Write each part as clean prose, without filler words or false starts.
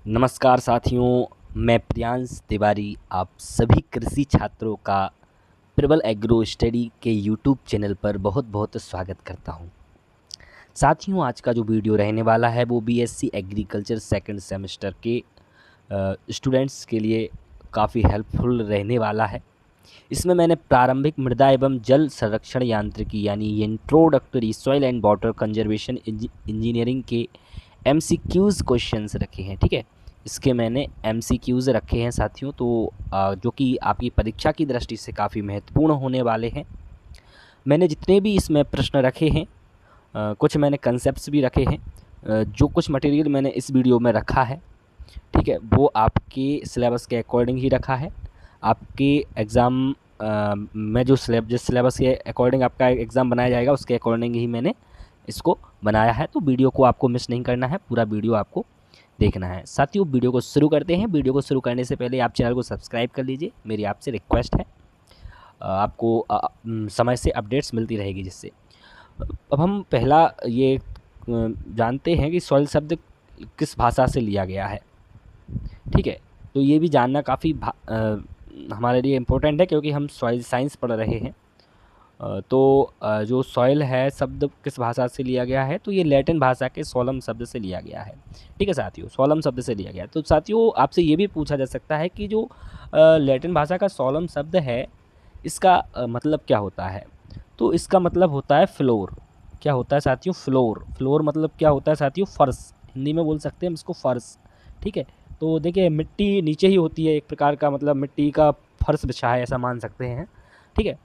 नमस्कार साथियों, मैं प्रियांश तिवारी आप सभी कृषि छात्रों का प्रबल एग्रो स्टडी के यूट्यूब चैनल पर बहुत बहुत स्वागत करता हूं। साथियों, आज का जो वीडियो रहने वाला है वो बीएससी एग्रीकल्चर सेकंड सेमेस्टर के स्टूडेंट्स के लिए काफ़ी हेल्पफुल रहने वाला है। इसमें मैंने प्रारंभिक मृदा एवं जल संरक्षण यांत्रिकी यानी introductory soil and water conservation engineering के एमसीक्यूज़ क्वेश्चंस रखे हैं। ठीक है, इसके मैंने एमसीक्यूज़ रखे हैं साथियों, तो जो कि आपकी परीक्षा की दृष्टि से काफ़ी महत्वपूर्ण होने वाले हैं। मैंने जितने भी इसमें प्रश्न रखे हैं, कुछ मैंने कंसेप्ट्स भी रखे हैं। जो कुछ मटेरियल मैंने इस वीडियो में रखा है, ठीक है, वो आपके सिलेबस के अकॉर्डिंग ही रखा है। आपके एग्ज़ाम में जो जिस सिलेबस के अकॉर्डिंग आपका एग्ज़ाम बनाया जाएगा उसके अकॉर्डिंग ही मैंने इसको बनाया है। तो वीडियो को आपको मिस नहीं करना है, पूरा वीडियो आपको देखना है। साथियों, वीडियो को शुरू करते हैं। वीडियो को शुरू करने से पहले आप चैनल को सब्सक्राइब कर लीजिए, मेरी आपसे रिक्वेस्ट है। आपको समय से अपडेट्स मिलती रहेगी जिससे। अब हम पहला ये जानते हैं कि सॉइल शब्द किस भाषा से लिया गया है। ठीक है, तो ये भी जानना काफ़ी हमारे लिए इम्पोर्टेंट है क्योंकि हम सॉइल साइंस पढ़ रहे हैं। जो सॉइल है शब्द किस भाषा से लिया गया है, तो ये लैटिन भाषा के सोलम शब्द से लिया गया है। ठीक है साथियों, सोलम शब्द से लिया गया है। तो साथियों, आपसे ये भी पूछा जा सकता है कि जो लैटिन भाषा का सोलम शब्द है इसका मतलब क्या होता है। तो इसका मतलब होता है फ्लोर। क्या होता है साथियों? फ्लोर। फ्लोर मतलब क्या होता है साथियों? फर्श। हिंदी में बोल सकते हैं हम इसको फर्श। ठीक है, तो देखिए मिट्टी नीचे ही होती है, एक प्रकार का मतलब मिट्टी का फर्श बिछा है ऐसा मान सकते हैं। ठीक है,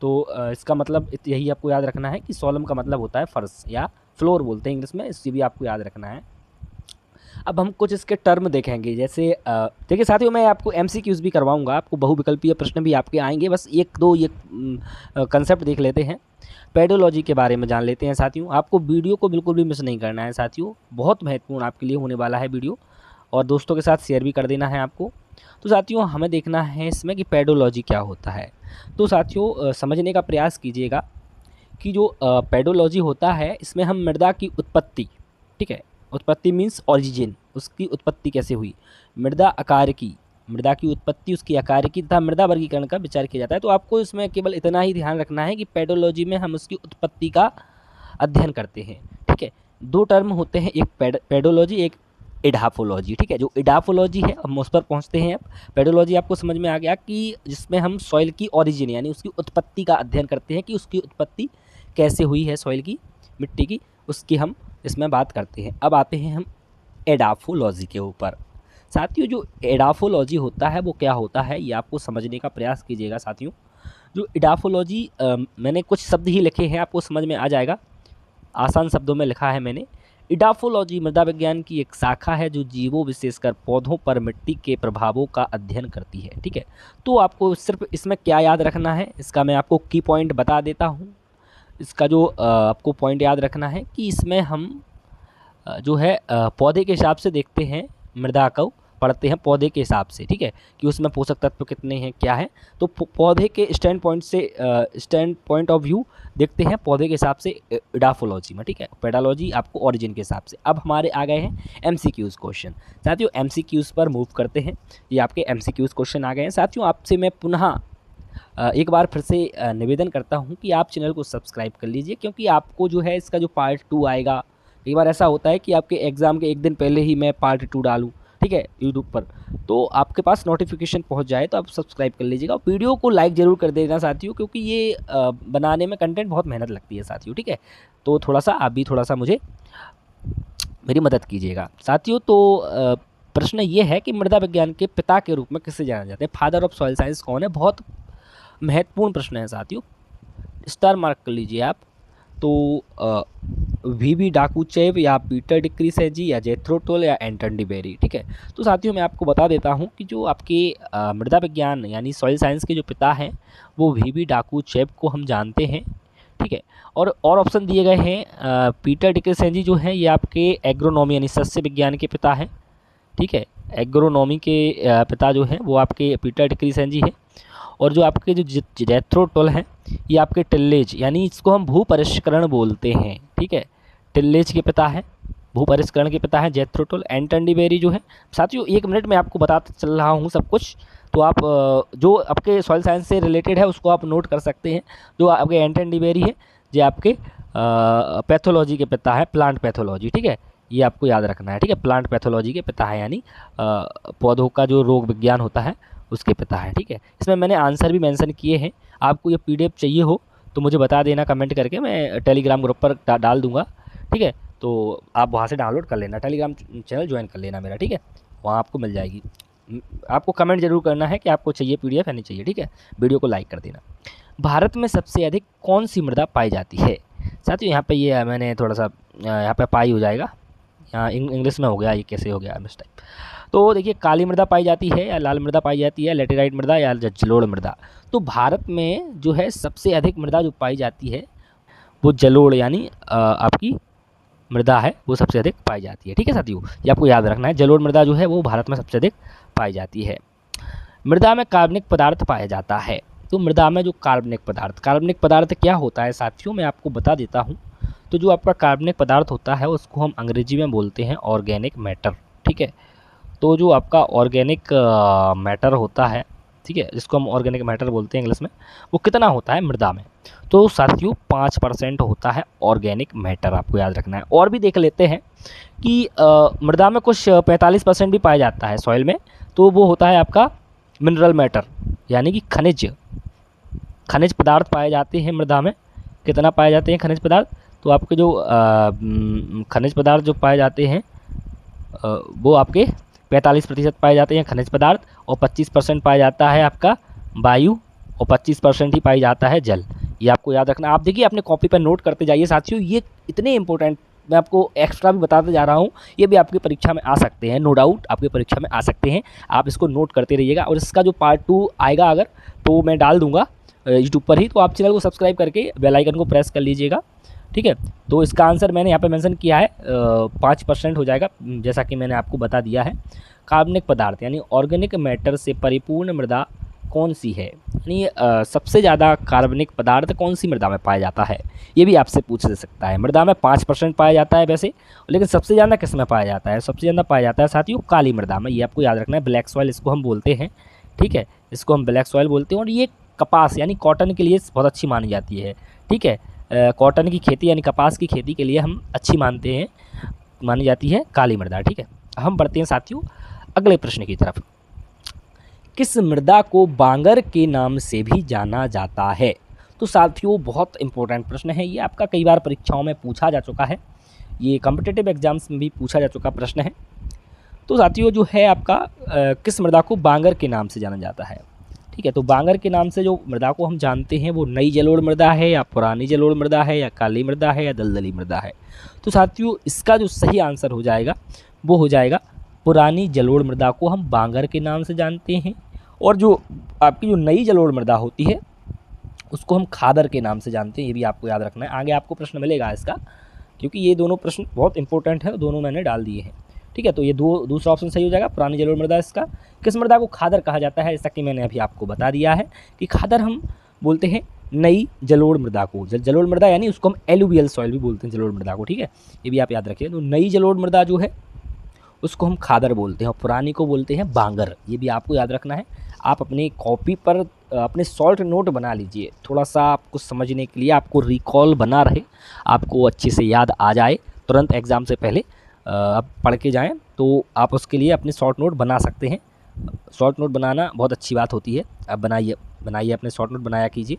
तो इसका मतलब यही आपको याद रखना है कि सोलम का मतलब होता है फर्श या फ्लोर बोलते हैं इंग्लिश में, इससे भी आपको याद रखना है। अब हम कुछ इसके टर्म देखेंगे। जैसे देखिए साथियों, मैं आपको एमसीक्यूज़ भी करवाऊंगा, आपको बहुविकल्पीय प्रश्न भी आपके आएंगे। बस एक दो ये कंसेप्ट देख लेते हैं। पेडोलॉजी के बारे में जान लेते हैं साथियों। आपको वीडियो को बिल्कुल भी मिस नहीं करना है साथियों, बहुत महत्वपूर्ण आपके लिए होने वाला है वीडियो, और दोस्तों के साथ शेयर भी कर देना है आपको। तो साथियों, हमें देखना है इसमें कि पेडोलॉजी क्या होता है। तो साथियों, समझने का प्रयास कीजिएगा कि जो पेडोलॉजी होता है इसमें हम मृदा की उत्पत्ति, ठीक है, उत्पत्ति मीन्स ओरिजिन, उसकी उत्पत्ति कैसे हुई, मृदा आकार की, मृदा की उत्पत्ति, उसकी आकार की तथा मृदा वर्गीकरण का विचार किया जाता है। तो आपको इसमें केवल इतना ही ध्यान रखना है कि पेडोलॉजी में हम उसकी उत्पत्ति का अध्ययन करते हैं। ठीक है, दो टर्म होते हैं, एक पेडोलॉजी, एक एडाफोलॉजी। ठीक है, जो एडाफोलॉजी है हम उस पर पहुंचते हैं। अब पेडोलॉजी आपको समझ में आ गया कि जिसमें हम सॉइल की ओरिजिन यानी उसकी उत्पत्ति का अध्ययन करते हैं कि उसकी उत्पत्ति कैसे हुई है सॉइल की, मिट्टी की, उसकी हम इसमें बात करते हैं। अब आते हैं हम एडाफोलॉजी के ऊपर। साथियों, जो एडाफोलॉजी होता है वो क्या होता है ये आपको समझने का प्रयास कीजिएगा साथियों। जो एडाफोलॉजी, मैंने कुछ शब्द ही लिखे हैं, आपको समझ में आ जाएगा, आसान शब्दों में लिखा है मैंने। एडाफोलॉजी मृदा विज्ञान की एक शाखा है जो जीवों विशेषकर पौधों पर मिट्टी के प्रभावों का अध्ययन करती है। ठीक है, तो आपको सिर्फ इसमें क्या याद रखना है, इसका मैं आपको की पॉइंट बता देता हूँ। इसका जो आपको पॉइंट याद रखना है कि इसमें हम जो है पौधे के हिसाब से देखते हैं, मृदा को पढ़ते हैं पौधे के हिसाब से। ठीक है, कि उसमें पोषक तत्व कितने हैं, क्या है, तो पौधे के स्टैंड पॉइंट ऑफ व्यू देखते हैं पौधे के हिसाब से एडाफोलॉजी में। ठीक है, पेडालॉजी आपको ओरिजिन के हिसाब से। अब हमारे आ गए हैं एमसीक्यूज़ क्वेश्चन। साथियों, एमसीक्यूज़ पर मूव करते हैं। ये आपके एमसीक्यूज़ क्वेश्चन आ गए हैं। साथियों, आपसे मैं पुनः एक बार फिर से निवेदन करता हूँ कि आप चैनल को सब्सक्राइब कर लीजिए, क्योंकि आपको जो है इसका जो पार्ट 2 आएगा, कई बार ऐसा होता है कि आपके एग्ज़ाम के एक दिन पहले ही मैं पार्ट 2 डालूँ, ठीक है, यूट्यूब पर, तो आपके पास नोटिफिकेशन पहुंच जाए तो आप सब्सक्राइब कर लीजिएगा। वीडियो को लाइक ज़रूर कर देना साथियों, क्योंकि ये बनाने में कंटेंट बहुत मेहनत लगती है साथियों। ठीक है, तो थोड़ा सा आप भी थोड़ा सा मुझे मेरी मदद कीजिएगा साथियों। तो प्रश्न ये है कि मृदा विज्ञान के पिता के रूप में किसे जाना जाता है, फादर ऑफ सॉइल साइंस कौन है? बहुत महत्वपूर्ण प्रश्न है साथियों, स्टार मार्क कर लीजिए आप। तो वीबी डाकुचेव या पीटर डिक्रीसेजी या जेथ्रो टोल या एंटन डिबेरी। ठीक है, तो साथियों मैं आपको बता देता हूं कि जो आपके मृदा विज्ञान यानी सॉइल साइंस के जो पिता हैं वो वीबी डाकुचेव को हम जानते हैं। ठीक है, और ऑप्शन दिए गए हैं। पीटर डिक्रीसेजी जो हैं ये आपके एग्रोनॉमी यानी सस्य विज्ञान के पिता हैं। ठीक है, एग्रोनॉमी के पिता जो हैं वो आपके पीटर डिक्रीसेजी हैं। और जो आपके जो जेथ्रो टोल हैं ये आपके टिल्लेज यानी इसको हम भू परिष्करण बोलते हैं। ठीक है, टिल्लेज के पिता हैं, भूपरिष्करण के पिता हैं जेथरो टुल। एंटन डी बेरी जो है, साथियों 1 मिनट में आपको बताता चल रहा हूँ सब कुछ, तो आप जो आपके सॉइल साइंस से रिलेटेड है उसको आप नोट कर सकते हैं। जो आपके एंटन डी बेरी है, ये आपके पैथोलॉजी के पिता है, प्लांट पैथोलॉजी, ठीक है, ये आपको याद रखना है, ठीक है। प्लांट पैथोलॉजी के पिता है, यानी पौधों का जो रोग विज्ञान होता है उसके पिता है, ठीक है। इसमें मैंने आंसर भी मेंशन किए हैं। आपको ये पीडीएफ चाहिए हो तो मुझे बता देना कमेंट करके, मैं टेलीग्राम ग्रुप पर डाल दूंगा, ठीक है। तो आप वहाँ से डाउनलोड कर लेना, टेलीग्राम चैनल ज्वाइन कर लेना मेरा, ठीक है, वहाँ आपको मिल जाएगी। आपको कमेंट जरूर करना है कि आपको चाहिए पीडीएफ या नहीं चाहिए, ठीक है। वीडियो को लाइक कर देना। भारत में सबसे अधिक कौन सी मृदा पाई जाती है? साथियों यहाँ पे ये मैंने थोड़ा सा यहाँ पे पाई हो जाएगा, यहाँ इंग्लिश में हो गया, ये कैसे हो गया मिस टाइप। तो देखिए, काली मृदा पाई जाती है या लाल मृदा पाई जाती है, लेटेराइट मृदा या जलोढ़ मृदा। तो भारत में जो है सबसे अधिक मृदा जो पाई जाती है वो जलोढ़ यानी आपकी मृदा है, वो सबसे अधिक पाई जाती है, ठीक है साथियों, ये आपको याद रखना है। जलोढ़ मृदा जो है वो भारत में सबसे अधिक पाई जाती है। मृदा में कार्बनिक पदार्थ पाया जाता है। तो मृदा में जो कार्बनिक पदार्थ क्या होता है साथियों, मैं आपको बता देता हूँ। तो जो आपका कार्बनिक पदार्थ होता है उसको हम अंग्रेजी में बोलते हैं ऑर्गेनिक मैटर, ठीक है। तो जो आपका ऑर्गेनिक मैटर होता है, ठीक है, जिसको हम ऑर्गेनिक मैटर बोलते हैं इंग्लिश में, वो कितना होता है मृदा में? तो साथियों 5% होता है ऑर्गेनिक मैटर, आपको याद रखना है। और भी देख लेते हैं कि मृदा में कुछ 45% भी पाया जाता है सॉइल में, तो वो होता है आपका मिनरल मैटर, यानी कि खनिज पदार्थ पाए जाते हैं मृदा में। कितना पाए जाते हैं खनिज पदार्थ? तो आपके जो खनिज पदार्थ जो पाए जाते हैं वो आपके 45% पाए जाते हैं खनिज पदार्थ, और 25% पाया जाता है आपका वायु, और 25% ही पाई जाता है जल। ये आपको याद रखना। आप देखिए अपने कॉपी पर नोट करते जाइए साथियों, ये इतने इंपॉर्टेंट मैं आपको एक्स्ट्रा भी बताते जा रहा हूँ, ये भी आपकी परीक्षा में आ सकते हैं, नो डाउट आपकी परीक्षा में आ सकते हैं। आप इसको नोट करते रहिएगा, और इसका जो पार्ट 2 आएगा अगर, तो मैं डाल दूंगा यूट्यूब पर ही, तो आप चैनल को सब्सक्राइब करके बेल आइकन को प्रेस कर लीजिएगा, ठीक है। तो इसका आंसर मैंने यहाँ पे मेंशन किया है, 5% हो जाएगा, जैसा कि मैंने आपको बता दिया है। कार्बनिक पदार्थ यानी ऑर्गेनिक मैटर से परिपूर्ण मृदा कौन सी है, यानी सबसे ज़्यादा कार्बनिक पदार्थ कौन सी मृदा में पाया जाता है, ये भी आपसे पूछ सकता है। मृदा में 5% पाया जाता है वैसे, लेकिन सबसे ज़्यादा किस में पाया जाता है? सबसे ज़्यादा पाया जाता है साथियों काली मृदा में, ये आपको याद रखना है। ब्लैक सॉइल इसको हम बोलते हैं, ठीक है, इसको हम ब्लैक सॉइल बोलते हैं। और ये कपास यानी कॉटन के लिए बहुत अच्छी मानी जाती है, ठीक है। कॉटन की खेती यानी कपास की खेती के लिए हम अच्छी मानी जाती है काली मृदा, ठीक है। हम बढ़ते हैं साथियों अगले प्रश्न की तरफ। किस मृदा को बांगर के नाम से भी जाना जाता है? तो साथियों बहुत इंपॉर्टेंट प्रश्न है ये, आपका कई बार परीक्षाओं में पूछा जा चुका है, ये कॉम्पिटिटिव एग्जाम्स में भी पूछा जा चुका प्रश्न है। तो साथियों जो है आपका किस मृदा को बांगर के नाम से जाना जाता है, ठीक है। तो बांगर के नाम से जो मृदा को हम जानते हैं वो नई जलोढ़ मृदा है, या पुरानी जलोढ़ मृदा है, या काली मृदा है, या दलदली मृदा है। तो साथियों इसका जो सही आंसर हो जाएगा वो हो जाएगा पुरानी जलोढ़ मृदा को हम बांगर के नाम से जानते हैं। और जो आपकी जो नई जलोढ़ मृदा होती है उसको हम खादर के नाम से जानते हैं, ये भी आपको याद रखना है। आगे आपको प्रश्न मिलेगा इसका, क्योंकि ये दोनों प्रश्न बहुत इंपॉर्टेंट है, दोनों मैंने डाल दिए हैं, ठीक है। तो ये दूसरा ऑप्शन सही हो जाएगा, पुरानी जलोढ़ मृदा। इसका किस मृदा को खादर कहा जाता है, जैसा कि मैंने अभी आपको बता दिया है कि खादर हम बोलते हैं नई जलोढ़ मृदा को। जलोढ़ मृदा यानी उसको हम एलुवियल सॉइल भी बोलते हैं जलोढ़ मृदा को, ठीक है, ये भी आप याद रखिए। तो नई जलोढ़ मृदा जो है उसको हम खादर बोलते हैं, और पुरानी को बोलते हैं बांगर, ये भी आपको याद रखना है। आप अपनी कॉपी पर अपने सॉल्ट नोट बना लीजिए, थोड़ा सा आपको समझने के लिए, आपको रिकॉल बना रहे, आपको अच्छे से याद आ जाए, तुरंत एग्ज़ाम से पहले आप पढ़ के जाएं, तो आप उसके लिए अपने शॉर्ट नोट बना सकते हैं। शॉर्ट नोट बनाना बहुत अच्छी बात होती है, आप बनाइए अपने शॉर्ट नोट बनाया कीजिए।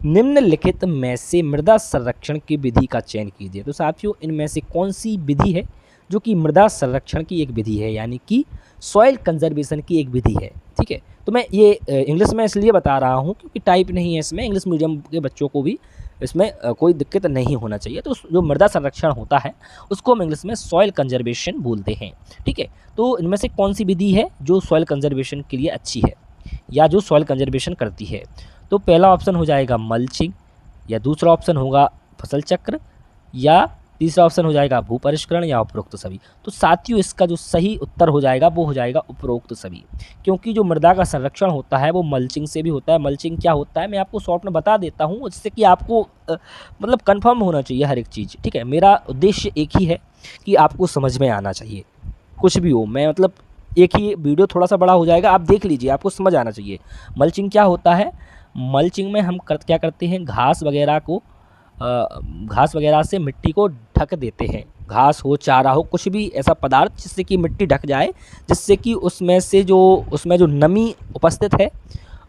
निम्नलिखित में से मृदा संरक्षण की विधि का चयन कीजिए। तो साथियों इनमें से कौन सी विधि है जो कि मृदा संरक्षण की एक विधि है, यानी कि सॉइल कंजर्वेशन की एक विधि है, ठीक है। तो मैं ये इंग्लिश में इसलिए बता रहा हूँ क्योंकि टाइप नहीं है इसमें, इंग्लिश मीडियम के बच्चों को भी इसमें कोई दिक्कत नहीं होना चाहिए। तो जो मृदा संरक्षण होता है उसको हम इंग्लिश में सॉइल कंजर्वेशन बोलते हैं, ठीक है। तो इनमें से कौन सी विधि है जो सॉइल कंजर्वेशन के लिए अच्छी है या जो सॉइल कंजर्वेशन करती है? तो पहला ऑप्शन हो जाएगा मल्चिंग, या दूसरा ऑप्शन होगा फसल चक्र, या तीसरा ऑप्शन हो जाएगा भूपरिष्करण या उपरोक्त सभी। तो साथियों इसका जो सही उत्तर हो जाएगा वो हो जाएगा उपरोक्त सभी, क्योंकि जो मृदा का संरक्षण होता है वो मल्चिंग से भी होता है। मल्चिंग क्या होता है मैं आपको शॉर्ट में बता देता हूँ, जिससे कि आपको मतलब कंफर्म होना चाहिए हर एक चीज़, ठीक है। मेरा उद्देश्य एक ही है कि आपको समझ में आना चाहिए, कुछ भी हो। मैं मतलब एक ही वीडियो थोड़ा सा बड़ा हो जाएगा, आप देख लीजिए, आपको समझ आना चाहिए। मल्चिंग क्या होता है, मल्चिंग में हम क्या करते हैं, घास वगैरह से मिट्टी को ढक देते हैं। घास हो, चारा हो, कुछ भी ऐसा पदार्थ जिससे कि मिट्टी ढक जाए, जिससे कि उसमें जो नमी उपस्थित है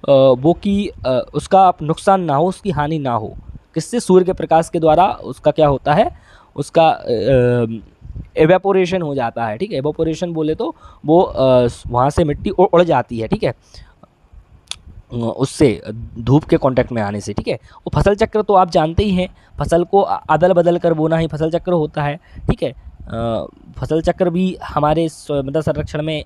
वो कि उसका नुकसान ना हो, उसकी हानि ना हो। किससे? सूर्य के प्रकाश के द्वारा उसका क्या होता है, उसका एवेपोरेशन हो जाता है, ठीक है। एवेपोरेशन बोले तो वो वहाँ से मिट्टी उड़ जाती है, ठीक है, उससे धूप के कांटेक्ट में आने से, ठीक है। वो फसल चक्र तो आप जानते ही हैं, फसल को अदल बदल कर बोना ही फसल चक्र होता है, ठीक है। फसल चक्र भी हमारे मृदा संरक्षण में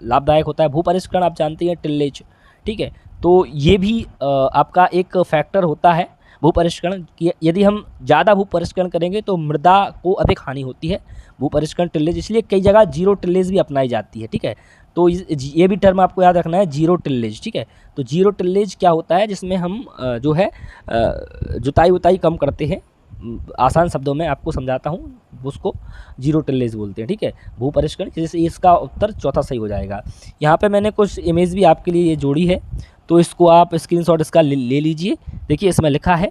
लाभदायक होता है। भूपरिष्करण आप जानते हैं, टिल्लेज, ठीक है। तो ये भी आपका एक फैक्टर होता है भूपरिष्करण। यदि हम ज़्यादा भूपरिष्करण करेंगे तो मृदा को अधिक हानि होती है। भूपरिष्करण टिल्लेज, इसलिए कई जगह जीरो टिल्लेज भी अपनाई जाती है, ठीक है। तो ये भी टर्म आपको याद रखना है, जीरो टिल्लेज, ठीक है। तो जीरो टिल्लेज क्या होता है, जिसमें हम जो है जुताई उताई कम करते हैं। आसान शब्दों में आपको समझाता हूँ, उसको जीरो टिल्लेज बोलते हैं, ठीक है। भूपरिष्करण, जैसे इसका उत्तर चौथा सही हो जाएगा। यहाँ पे मैंने कुछ इमेज भी आपके लिए ये जोड़ी है, तो इसको आप स्क्रीनशॉट इसका ले लीजिए। देखिए इसमें लिखा है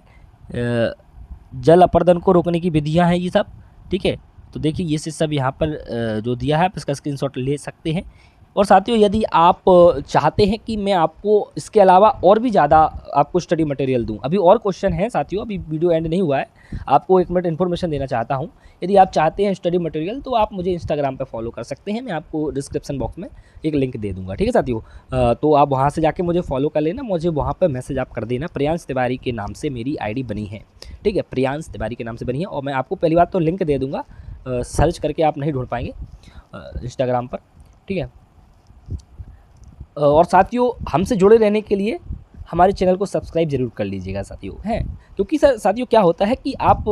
जल अपर्दन को रोकने की विधियाँ हैं ये सब, ठीक है। तो देखिए ये सब यहाँ पर जो दिया है, आप इसका स्क्रीनशॉट ले सकते हैं। और साथियों यदि आप चाहते हैं कि मैं आपको इसके अलावा और भी ज़्यादा आपको स्टडी मटेरियल दूं, अभी और क्वेश्चन हैं साथियों, अभी वीडियो एंड नहीं हुआ है, आपको 1 मिनट इन्फॉर्मेशन देना चाहता हूं। यदि आप चाहते हैं स्टडी मटेरियल तो आप मुझे इंस्टाग्राम पे फॉलो कर सकते हैं, मैं आपको डिस्क्रिप्शन बॉक्स में एक लिंक दे दूँगा, ठीक है साथियों। तो आप वहाँ से जाके मुझे फॉलो कर लेना, मुझे वहाँ पर मैसेज आप कर देना। प्रियांश तिवारी के नाम से मेरी ID बनी है, ठीक है, प्रियांश तिवारी के नाम से बनी है। और मैं आपको पहली बात तो लिंक दे दूँगा, सर्च करके आप नहीं ढूंढ पाएंगे इंस्टाग्राम पर, ठीक है। और साथियों हमसे जुड़े रहने के लिए हमारे चैनल को सब्सक्राइब जरूर कर लीजिएगा साथियों, हैं, क्योंकि साथियों क्या होता है कि आप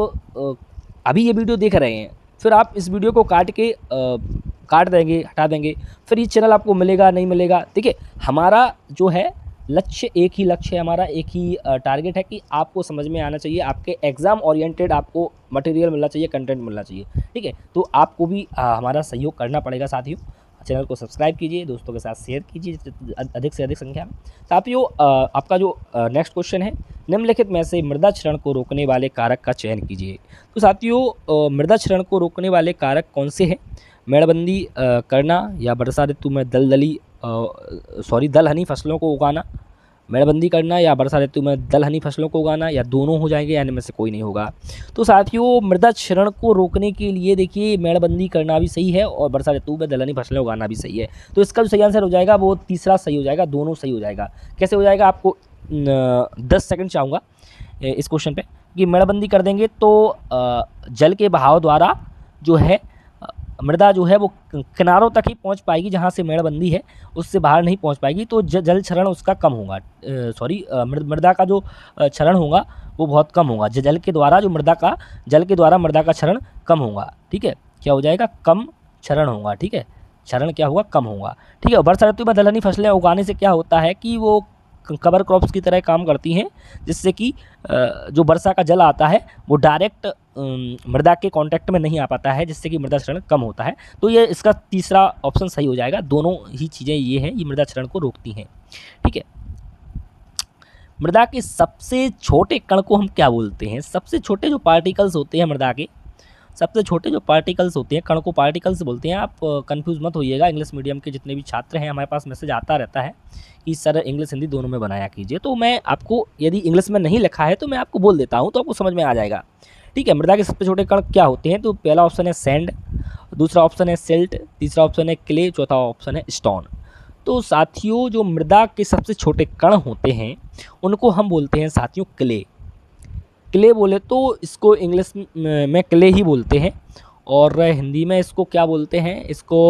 अभी ये वीडियो देख रहे हैं, फिर आप इस वीडियो को काट देंगे, हटा देंगे, फिर ये चैनल आपको मिलेगा नहीं मिलेगा। देखिए हमारा जो है लक्ष्य, एक ही लक्ष्य है हमारा, एक ही टारगेट है कि आपको समझ में आना चाहिए, आपके एग्ज़ाम ओरिएंटेड आपको मटेरियल मिलना चाहिए, कंटेंट मिलना चाहिए, ठीक है। तो आपको भी हमारा सहयोग करना पड़ेगा साथियों। चैनल को सब्सक्राइब कीजिए, दोस्तों के साथ शेयर कीजिए अधिक से अधिक संख्या में। साथियों आपका जो नेक्स्ट क्वेश्चन है, निम्नलिखित में से मृदा क्षरण को रोकने वाले कारक का चयन कीजिए। तो साथियों मृदा क्षरण को रोकने वाले कारक कौन से हैं? मेड़बंदी करना या वर्षा ऋतु में दलहनी फसलों को उगाना, मेड़बंदी करना या वर्षा ऋतु में दलहनी फसलों को उगाना, या दोनों हो जाएंगे, यानी में से कोई नहीं होगा। तो साथियों मृदा क्षरण को रोकने के लिए देखिए मेड़बंदी करना भी सही है और वर्षा ऋतु में दलहनी फसलें उगाना भी सही है। तो इसका जो सही आंसर हो जाएगा वो तीसरा सही हो जाएगा, दोनों सही हो जाएगा। कैसे हो जाएगा, आपको 10 सेकंड चाहूँगा इस क्वेश्चन पे, कि मेड़बंदी कर देंगे तो जल के बहाव द्वारा जो है मृदा जो है वो किनारों तक ही पहुंच पाएगी, जहां से मेड़बंदी है उससे बाहर नहीं पहुंच पाएगी, तो जल क्षरण उसका कम होगा। मृदा का जो क्षरण होगा वो बहुत कम होगा। जल के द्वारा मृदा का क्षरण कम होगा, ठीक है। क्या हो जाएगा, कम क्षरण होगा, ठीक है, क्षरण क्या होगा, कम होगा, ठीक है। वर्षा ऋतु में दलहनी फसलें उगाने से क्या होता है कि वो कवर क्रॉप्स की तरह काम करती हैं, जिससे कि जो वर्षा का जल आता है वो डायरेक्ट मृदा के कांटेक्ट में नहीं आ पाता है, जिससे कि मृदा क्षरण कम होता है। तो ये इसका तीसरा ऑप्शन सही हो जाएगा, दोनों ही चीज़ें ये हैं, ये मृदा क्षरण को रोकती हैं, ठीक है। मृदा के सबसे छोटे कण को हम क्या बोलते हैं? सबसे छोटे जो पार्टिकल्स होते हैं मृदा के, सबसे छोटे जो पार्टिकल्स होते हैं, कण को पार्टिकल्स बोलते हैं। आप कंफ्यूज मत होइएगा, इंग्लिश मीडियम के जितने भी छात्र हैं, हमारे पास मैसेज आता रहता है कि सर इंग्लिश हिंदी दोनों में बनाया कीजिए। तो मैं आपको, यदि इंग्लिश में नहीं लिखा है तो मैं आपको बोल देता हूँ, तो आपको समझ में आ जाएगा, ठीक है। मृदा के सबसे छोटे कण क्या होते हैं? तो पहला ऑप्शन है सैंड, दूसरा ऑप्शन है सिल्ट, तीसरा ऑप्शन है क्ले, चौथा ऑप्शन है स्टोन। तो साथियों जो मृदा के सबसे छोटे कण होते हैं उनको हम बोलते हैं साथियों क्ले। क्ले बोले तो इसको इंग्लिश में क्ले ही बोलते हैं, और हिंदी में इसको क्या बोलते हैं, इसको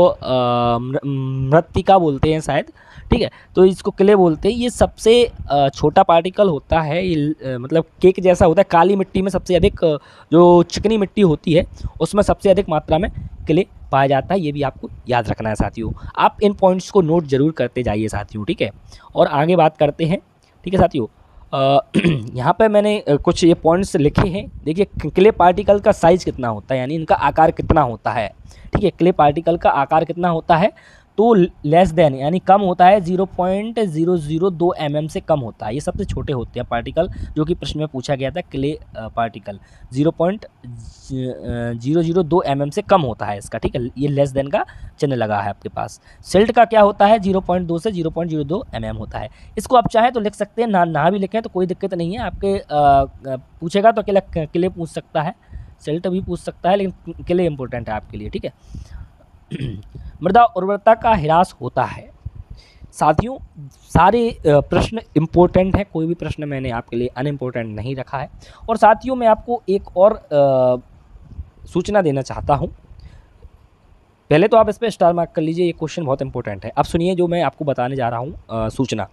मृत्तिका बोलते हैं शायद, ठीक है। तो इसको क्ले बोलते हैं। ये सबसे छोटा पार्टिकल होता है, ये मतलब केक जैसा होता है। काली मिट्टी में सबसे अधिक जो चिकनी मिट्टी होती है उसमें सबसे अधिक मात्रा में क्ले पाया जाता है। ये भी आपको याद रखना है साथियों। आप इन पॉइंट्स को नोट जरूर करते जाइए साथियों, ठीक है। और आगे बात करते हैं, ठीक है साथियों। यहाँ पे मैंने कुछ ये पॉइंट्स लिखे हैं। देखिए क्ले पार्टिकल का साइज़ कितना होता है, यानी इनका आकार कितना होता है, ठीक है। क्ले पार्टिकल का आकार कितना होता है, तो लेस देन यानी कम होता है 0.002 mm से कम होता है। ये सबसे छोटे होते हैं पार्टिकल, जो कि प्रश्न में पूछा गया था। क्ले पार्टिकल 0.002 mm से कम होता है इसका, ठीक है। ये लेस देन का चिन्ह लगा है आपके पास। सिल्ट का क्या होता है, 0.2 से 0.02 mm होता है। इसको आप चाहें तो लिख सकते हैं, ना भी लिखें तो कोई दिक्कत नहीं है। आपके पूछेगा तो अकेला क्ले पूछ सकता है, सिल्ट भी पूछ सकता है, लेकिन क्ले इंपॉर्टेंट है आपके लिए, ठीक है। मृदा उर्वरता का ह्रास होता है। साथियों सारे प्रश्न इम्पोर्टेंट हैं, कोई भी प्रश्न मैंने आपके लिए अनइम्पोर्टेंट नहीं रखा है। और साथियों मैं आपको एक और सूचना देना चाहता हूं। पहले तो आप इस पर स्टार मार्क कर लीजिए, ये क्वेश्चन बहुत इंपॉर्टेंट है। अब सुनिए जो मैं आपको बताने जा रहा हूँ सूचना।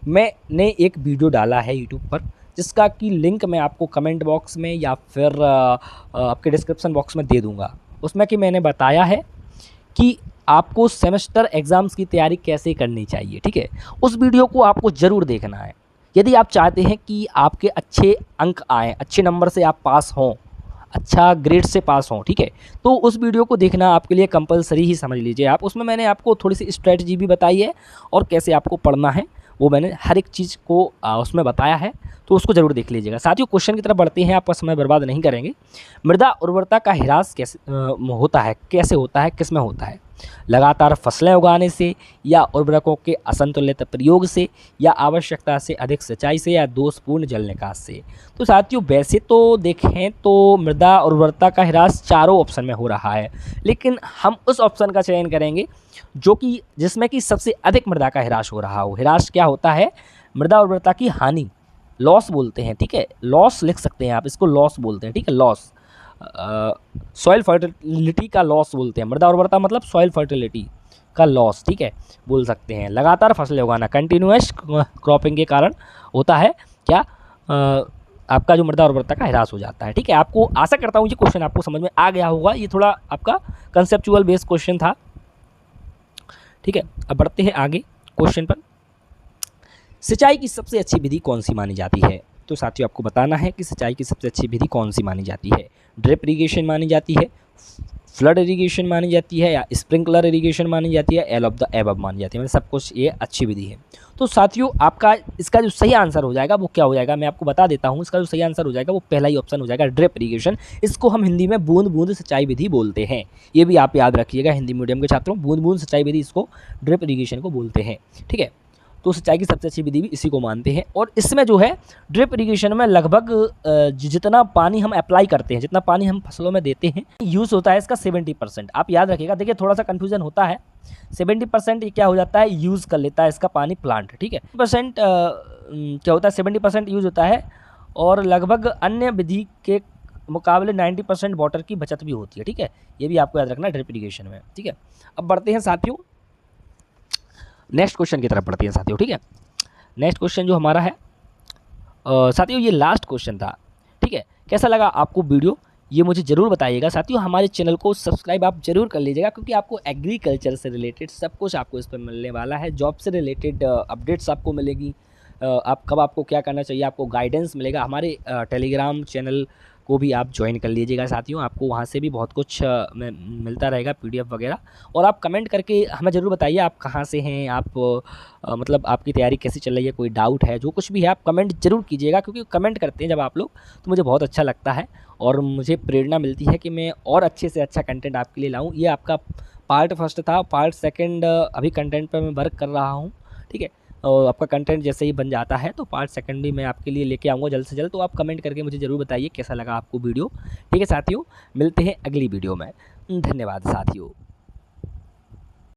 मैंने एक वीडियो डाला है यूट्यूब पर, जिसका कि लिंक मैं आपको कमेंट बॉक्स में या फिर आपके डिस्क्रिप्शन बॉक्स में दे दूँगा। उसमें कि मैंने बताया है कि आपको सेमेस्टर एग्ज़ाम्स की तैयारी कैसे करनी चाहिए, ठीक है। उस वीडियो को आपको ज़रूर देखना है यदि आप चाहते हैं कि आपके अच्छे अंक आएँ, अच्छे नंबर से आप पास हों, अच्छा ग्रेड से पास हों, ठीक है। तो उस वीडियो को देखना आपके लिए कंपलसरी ही समझ लीजिए आप। उसमें मैंने आपको थोड़ी सी स्ट्रेटजी भी बताई है और कैसे आपको पढ़ना है, वो मैंने हर एक चीज़ को उसमें बताया है, तो उसको ज़रूर देख लीजिएगा। साथियों क्वेश्चन की तरफ बढ़ते हैं, आपका समय बर्बाद नहीं करेंगे। मृदा उर्वरता का ह्रास कैसे होता है, कैसे होता है, किस में होता है? लगातार फसलें उगाने से, या उर्वरकों के असंतुलित प्रयोग से, या आवश्यकता से अधिक सिंचाई से, या दोषपूर्ण जल निकास से। तो साथियों वैसे तो देखें तो मृदा उर्वरता का ह्रास चारों ऑप्शन में हो रहा है, लेकिन हम उस ऑप्शन का चयन करेंगे जो कि जिसमें कि सबसे अधिक मृदा का ह्रास हो रहा हो। ह्रास क्या होता है, मृदा उर्वरता की हानि, लॉस बोलते हैं, ठीक है। लॉस लिख सकते हैं आप, इसको लॉस बोलते हैं, ठीक है। लॉस सॉइल फर्टिलिटी का लॉस बोलते हैं। मृदा उर्वरता मतलब सॉइल फर्टिलिटी का लॉस, ठीक है, बोल सकते हैं। लगातार फसलें उगाना, कंटिन्यूअस क्रॉपिंग के कारण होता है क्या, आपका जो मृदा उर्वरता का ह्रास हो जाता है, ठीक है। आपको आशा करता हूँ ये क्वेश्चन आपको समझ में आ गया होगा। ये थोड़ा आपका कंसेप्चुअल बेस्ड क्वेश्चन था, ठीक है। अब बढ़ते हैं आगे क्वेश्चन पर। सिंचाई की सबसे अच्छी विधि कौन सी मानी जाती है? तो साथियों आपको बताना है कि सिंचाई की सबसे अच्छी विधि कौन सी मानी जाती है। ड्रिप इरीगेशन मानी जाती है, फ्लड इरीगेशन मानी जाती है, या स्प्रिंकलर इरीगेशन मानी जाती है, एल ऑफ द एबव मानी जाती है। मतलब सब कुछ ये अच्छी विधि है। तो साथियों आपका इसका जो सही आंसर हो जाएगा वो क्या हो जाएगा, मैं आपको बता देता हूँ। इसका जो सही आंसर हो जाएगा वो पहला ही ऑप्शन हो जाएगा, ड्रिप इरीगेशन। इसको हम हिंदी में बूंद बूंद सिंचाई विधि बोलते हैं। ये भी आप याद रखिएगा हिंदी मीडियम के छात्रों, बूंद बूंद सिंचाई विधि इसको ड्रिप इरीगेशन को बोलते हैं, ठीक है। तो सिंचाई की सबसे अच्छी विधि भी इसी को मानते हैं। और इसमें जो है ड्रिप इरीगेशन में लगभग जितना पानी हम अप्लाई करते हैं, जितना पानी हम फसलों में देते हैं, यूज़ होता है इसका 70%। आप याद रखिएगा, देखिए थोड़ा सा कन्फ्यूजन होता है। 70% ये क्या हो जाता है, यूज़ कर लेता है इसका पानी प्लांट, ठीक है। % क्या होता है, 70% यूज़ होता है, और लगभग अन्य विधि के मुकाबले 90% वाटर की बचत भी होती है, ठीक है। ये भी आपको याद रखना है ड्रिप इरीगेशन में, ठीक है। अब बढ़ते हैं साथियों नेक्स्ट क्वेश्चन की तरफ बढ़ते हैं साथियों, ठीक है। नेक्स्ट क्वेश्चन जो हमारा है साथियों, ये लास्ट क्वेश्चन था, ठीक है। कैसा लगा आपको वीडियो, ये मुझे ज़रूर बताइएगा। साथियों हमारे चैनल को सब्सक्राइब आप जरूर कर लीजिएगा, क्योंकि आपको एग्रीकल्चर से रिलेटेड सब कुछ आपको इस पर मिलने वाला है। जॉब से रिलेटेड अपडेट्स आपको मिलेगी, आप कब आपको क्या करना चाहिए, आपको गाइडेंस मिलेगा। हमारे टेलीग्राम चैनल को भी आप ज्वाइन कर लीजिएगा साथियों, आपको वहाँ से भी बहुत कुछ मिलता रहेगा, PDF वगैरह। और आप कमेंट करके हमें ज़रूर बताइए आप कहाँ से हैं, आप मतलब आपकी तैयारी कैसी चल रही है, कोई डाउट है, जो कुछ भी है आप कमेंट ज़रूर कीजिएगा, क्योंकि कमेंट करते हैं जब आप लोग तो मुझे बहुत अच्छा लगता है और मुझे प्रेरणा मिलती है कि मैं और अच्छे से अच्छा कंटेंट आपके लिए लाऊँ। ये आपका पार्ट फर्स्ट था, पार्ट सेकेंड अभी कंटेंट पर मैं वर्क कर रहा हूँ, ठीक है। और आपका कंटेंट जैसे ही बन जाता है तो पार्ट सेकंड भी मैं आपके लिए लेके आऊँगा जल्द से जल्द। तो आप कमेंट करके मुझे ज़रूर बताइए कैसा लगा आपको वीडियो, ठीक है साथियों। मिलते हैं अगली वीडियो में, धन्यवाद साथियों।